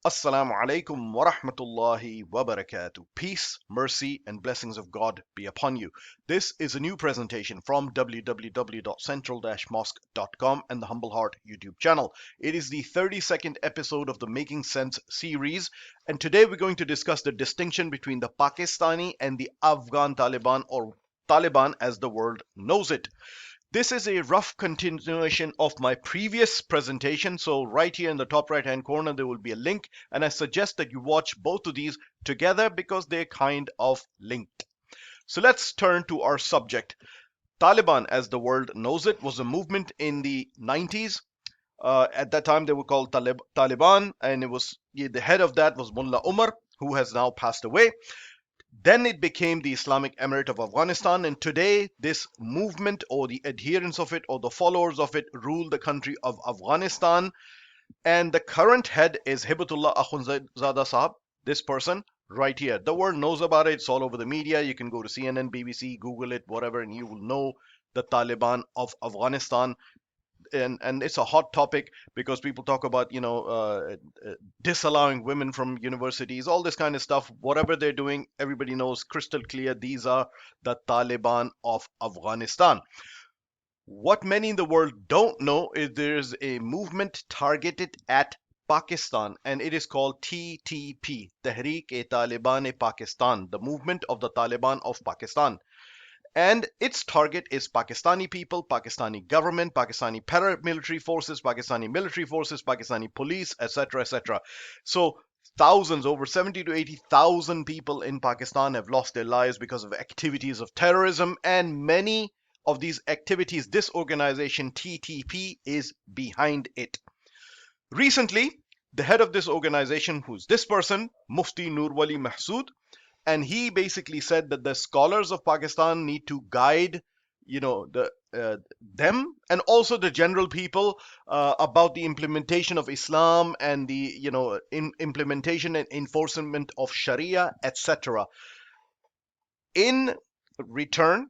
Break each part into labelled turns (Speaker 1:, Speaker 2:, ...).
Speaker 1: Assalamu alaikum wa rahmatullahi wa barakatuh. Peace, mercy, and blessings of God be upon you. This is a new presentation from www.central-mosque.com and the Humble Heart YouTube channel. It is the 32nd episode of the Making Sense series, and today we're going to discuss the distinction between the Pakistani and the Afghan Taliban, or Taliban as the world knows it. This is a rough continuation of my previous presentation. So right here in the top right hand corner, there will be a link. And I suggest that you watch both of these together because they're kind of linked. So let's turn to our subject. Taliban, as the world knows it, was a movement in the 90s. At that time, they were called Taliban. And the head of that was Mullah Umar, who has now passed away. Then it became the Islamic Emirate of Afghanistan, and today this movement or the adherents of it or the followers of it rule the country of Afghanistan. And the current head is Hibatullah Akhundzada Sahab, this person right here. The world knows about it, it's all over the media. You can go to CNN, BBC, Google it, whatever, and you will know the Taliban of Afghanistan. And it's a hot topic because people talk about disallowing women from universities, all this kind of stuff. Whatever they're doing, everybody knows crystal clear these are the Taliban of Afghanistan. What many in the world don't know is there's a movement targeted at Pakistan, and it is called TTP, Tehreek-e-Taliban Pakistan, the movement of the Taliban of Pakistan. And its target is Pakistani people, Pakistani government, Pakistani paramilitary forces, Pakistani military forces, Pakistani police, etc., etc. So thousands, over 70 to 80,000 people in Pakistan have lost their lives because of activities of terrorism, and many of these activities, this organization TTP is behind it. Recently, the head of this organization, who's this person, Mufti Nurwali Mahsood, and he basically said that the scholars of Pakistan need to guide, them and also the general people about the implementation of Islam and the implementation and enforcement of Sharia, etc. In return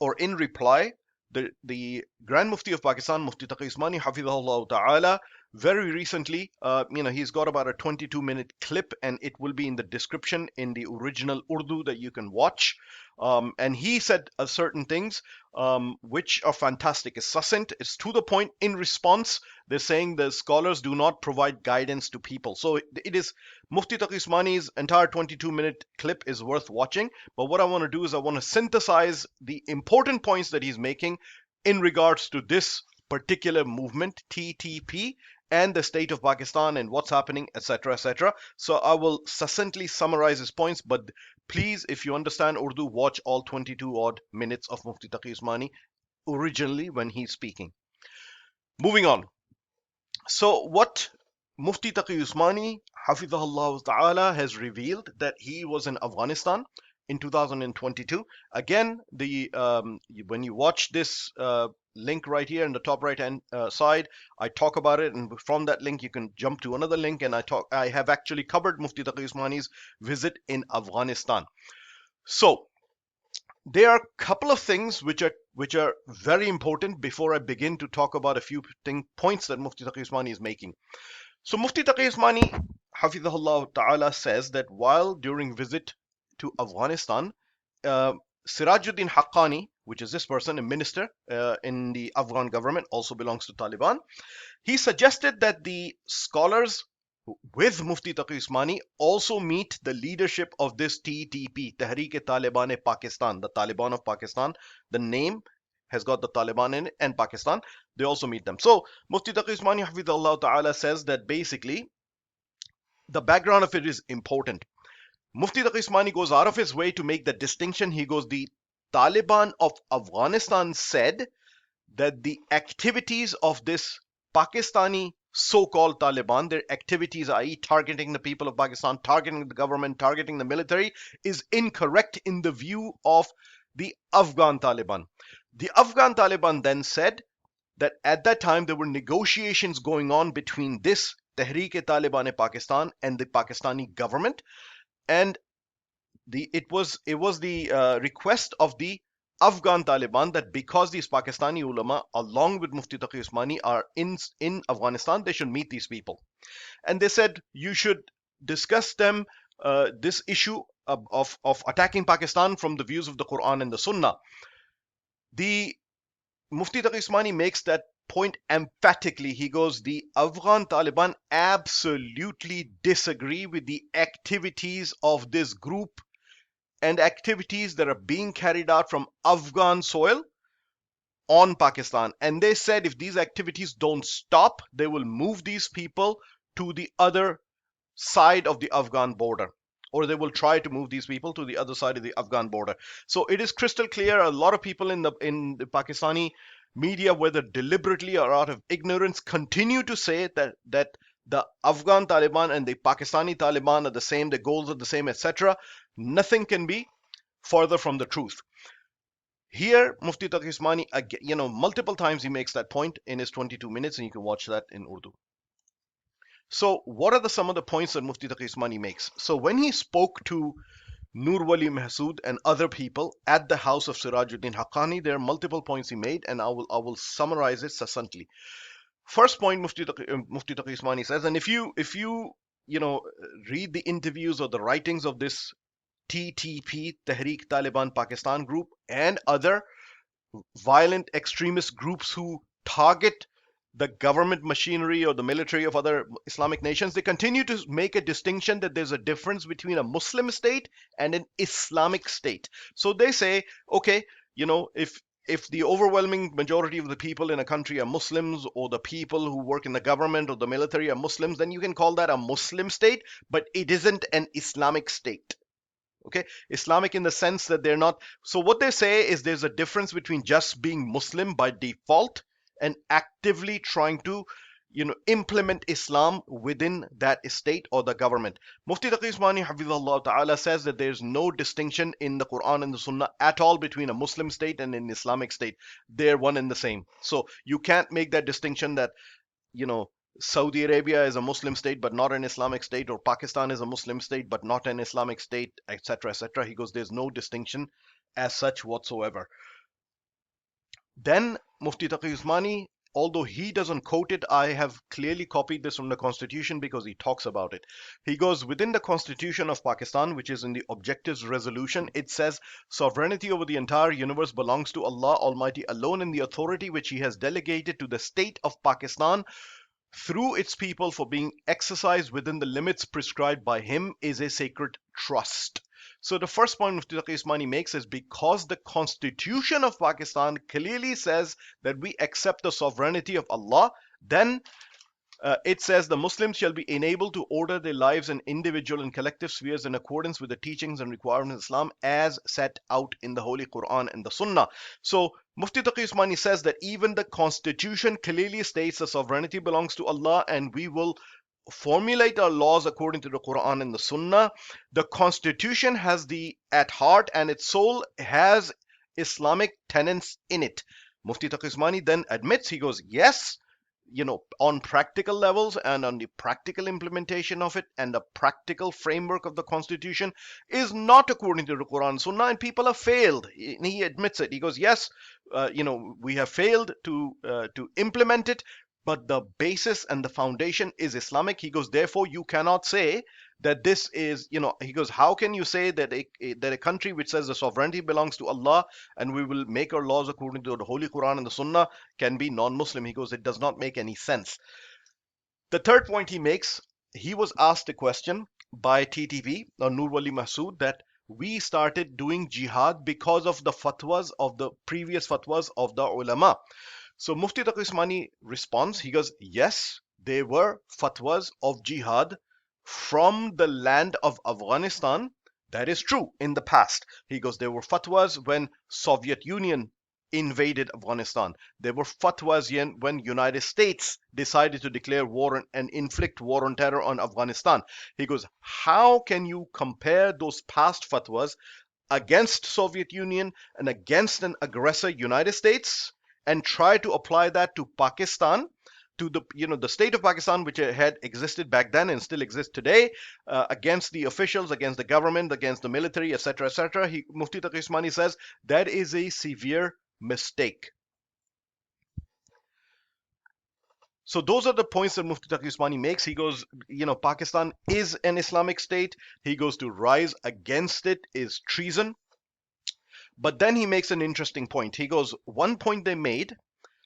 Speaker 1: or in reply, the Grand Mufti of Pakistan, Mufti Taqi Usmani, Hafidhahullah Ta'ala, very recently, he's got about a 22-minute clip, and it will be in the description in the original Urdu that you can watch. And he said certain things which are fantastic. It's succinct, it's to the point. In response, they're saying the scholars do not provide guidance to people. So it is Mufti Taqi Usmani's entire 22-minute clip is worth watching. But what I want to do is I want to synthesize the important points that he's making in regards to this particular movement, TTP, and the state of Pakistan and what's happening, etc., etc. So I will succinctly summarize his points, but please, if you understand Urdu, watch all 22 odd minutes of Mufti Taqi Usmani originally when he's speaking. Moving on. So what Mufti Taqi Usmani, Hafidhahullah Ta'ala, has revealed that he was in Afghanistan in 2022. Again, when you watch this link right here in the top right hand side, I talk about it, and from that link you can jump to another link, and I have actually covered Mufti Taqi Usmani's visit in Afghanistan. So there are a couple of things which are very important before I begin to talk about a few points that Mufti Taqi Usmani is making. So Mufti Taqi Usmani, Hafidhahullah Ta'ala, says that while during visit to Afghanistan, Sirajuddin Haqqani, which is this person, a minister in the Afghan government, also belongs to Taliban, he suggested that the scholars with Mufti Taqi Usmani also meet the leadership of this TTP, Tehreek-e-Taliban Pakistan, the Taliban of Pakistan. The name has got the Taliban in it and Pakistan. They also meet them. So Mufti Taqi Usmani, Hafidhahullah Ta'ala, says that basically the background of it is important. Mufti Taqi Usmani goes out of his way to make the distinction. He goes, the Taliban of Afghanistan said that the activities of this Pakistani so-called Taliban, their activities, i.e. targeting the people of Pakistan, targeting the government, targeting the military, is incorrect in the view of the Afghan Taliban. The Afghan Taliban then said that at that time there were negotiations going on between this Tehreek-e-Taliban Pakistan and the Pakistani government, and it was the request of the Afghan Taliban that because these Pakistani ulama, along with Mufti Taqi Usmani, are in Afghanistan, they should meet these people. And they said you should discuss them this issue of attacking Pakistan from the views of the Quran and the Sunnah. The Mufti Taqi Usmani makes that point emphatically. He goes, the Afghan Taliban absolutely disagree with the activities of this group and activities that are being carried out from Afghan soil on Pakistan. And they said if these activities don't stop, they will move these people to the other side of the Afghan border, or they will try to move these people to the other side of the Afghan border. So it is crystal clear. A lot of people in the Pakistani media, whether deliberately or out of ignorance, continue to say that the Afghan Taliban and the Pakistani Taliban are the same, the goals are the same, etc. Nothing can be further from the truth. Here, Mufti Taqi Usmani, multiple times he makes that point in his 22 minutes, and you can watch that in Urdu. So, what are some of the points that Mufti Taqi Usmani makes? So, when he spoke to Nur Wali Mahsood and other people at the house of Sirajuddin Haqqani, there are multiple points he made, and I will summarize it succinctly. First point, Mufti Taqi Usmani says, and if you read the interviews or the writings of this TTP, Tehreek Taliban Pakistan group, and other violent extremist groups who target the government machinery or the military of other Islamic nations, they continue to make a distinction that there's a difference between a Muslim state and an Islamic state. So they say, okay, if the overwhelming majority of the people in a country are Muslims, or the people who work in the government or the military are Muslims, then you can call that a Muslim state, but it isn't an Islamic state. Okay, Islamic in the sense that they're not. So what they say is there's a difference between just being Muslim by default and actively trying to implement Islam within that state or the government. Mufti Taqi Usmani Hafizahullah Ta'ala says that there's no distinction in the Quran and the Sunnah at all between a Muslim state and an Islamic state. They're one and the same. So you can't make that distinction that Saudi Arabia is a Muslim state but not an Islamic state, or Pakistan is a Muslim state but not an Islamic state, etc., etc. He goes, there's no distinction as such whatsoever. Then Mufti Taqi Usmani, although he doesn't quote it, I have clearly copied this from the Constitution because he talks about it. He goes, within the Constitution of Pakistan, which is in the Objectives Resolution, it says, sovereignty over the entire universe belongs to Allah Almighty alone, and the authority which He has delegated to the state of Pakistan through its people for being exercised within the limits prescribed by Him is a sacred trust. So the first point Mufti Taqi Usmani makes is because the Constitution of Pakistan clearly says that we accept the sovereignty of Allah, then it says the Muslims shall be enabled to order their lives in individual and collective spheres in accordance with the teachings and requirements of Islam as set out in the Holy Quran and the Sunnah. So Mufti Taqi Usmani says that even the Constitution clearly states the sovereignty belongs to Allah, and we will formulate our laws according to the Quran and the Sunnah. The Constitution has at heart and its soul has Islamic tenets in it. Mufti Taqi Usmani then admits, he goes, yes, on practical levels and on the practical implementation of it and the practical framework of the Constitution is not according to the Quran and Sunnah, and people have failed. He admits it. He goes, yes, we have failed to implement it, but the basis and the foundation is Islamic. He goes, therefore, you cannot say that this is, he goes, how can you say that a country which says the sovereignty belongs to Allah and we will make our laws according to the Holy Quran and the Sunnah can be non-Muslim? He goes, it does not make any sense. The third point he makes, he was asked a question by TTP, or Nur Wali Mahsood, that we started doing jihad because of the fatwas of the previous fatwas of the ulama. So Mufti Taqi Usmani responds, he goes, yes, there were fatwas of jihad from the land of Afghanistan. That is true in the past. He goes, there were fatwas when Soviet Union invaded Afghanistan. There were fatwas when United States decided to declare war and inflict war on terror on Afghanistan. He goes, how can you compare those past fatwas against Soviet Union and against an aggressor United States and try to apply that to Pakistan? to the the state of Pakistan, which had existed back then and still exists today, against the officials, against the government, against the military, etc., etc. Mufti Taqi Usmani says that is a severe mistake. So those are the points that Mufti Taqi Usmani makes. He goes, Pakistan is an Islamic state. He goes to rise against it is treason. But then he makes an interesting point. He goes, one point they made.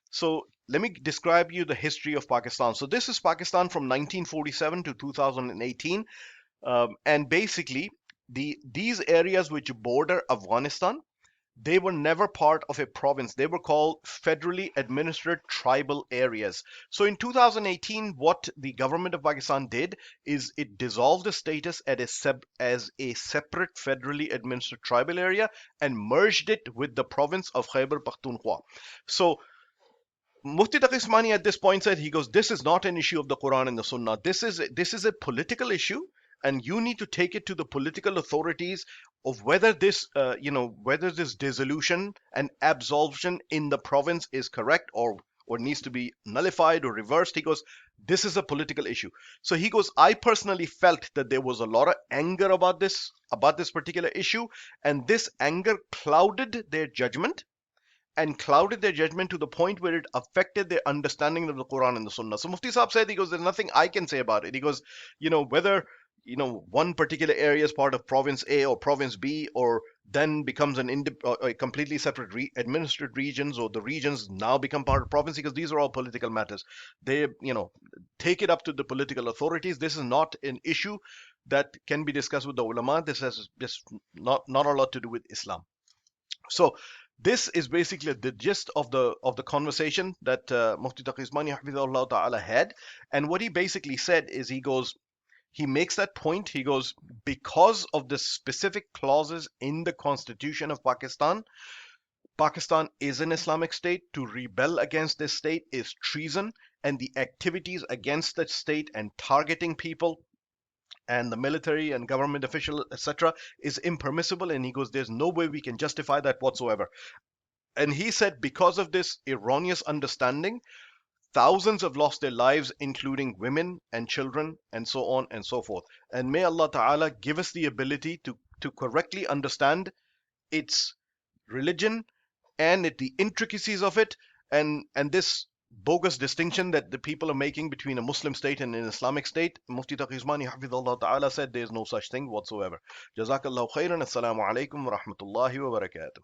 Speaker 1: So let me describe you the history of Pakistan. So this is Pakistan from 1947 to 2018. And basically, these areas which border Afghanistan, they were never part of a province. They were called federally administered tribal areas. So in 2018, what the government of Pakistan did is it dissolved the status as a separate federally administered tribal area and merged it with the province of Khyber Pakhtunkhwa. So Mufti Taqi Usmani at this point said, he goes, this is not an issue of the Quran and the Sunnah. This is a political issue, and you need to take it to the political authorities of whether this, whether this dissolution and absolution in the province is correct or needs to be nullified or reversed. He goes, this is a political issue. So he goes, I personally felt that there was a lot of anger about this particular issue, and this anger clouded their judgment to the point where it affected their understanding of the Quran and the Sunnah. So Mufti Saab said, he goes, there's nothing I can say about it. He goes, whether, one particular area is part of province A or province B, or then becomes a completely separate administered regions, or the regions now become part of province, because these are all political matters. They, take it up to the political authorities. This is not an issue that can be discussed with the ulama. This has just not a lot to do with Islam. So this is basically the gist of the conversation that Mufti Taqi Usmani Hafidhahullah Ta'ala had. And what he basically said is, he makes that point. He goes, because of the specific clauses in the constitution of Pakistan, Pakistan is an Islamic state. To rebel against this state is treason, and the activities against that state and targeting people and the military and government official, etc., is impermissible. And he goes, there's no way we can justify that whatsoever. And he said, because of this erroneous understanding, thousands have lost their lives, including women and children, and so on and so forth. And may Allah Ta'ala give us the ability to correctly understand its religion and the intricacies of it, and this bogus distinction that the people are making between a Muslim state and an Islamic state. Mufti Taqi Usmani Hafidhahullah Ta'ala said there is no such thing whatsoever. Jazakallahu khairan. Assalamu alaikum wa rahmatullahi wa barakatuh.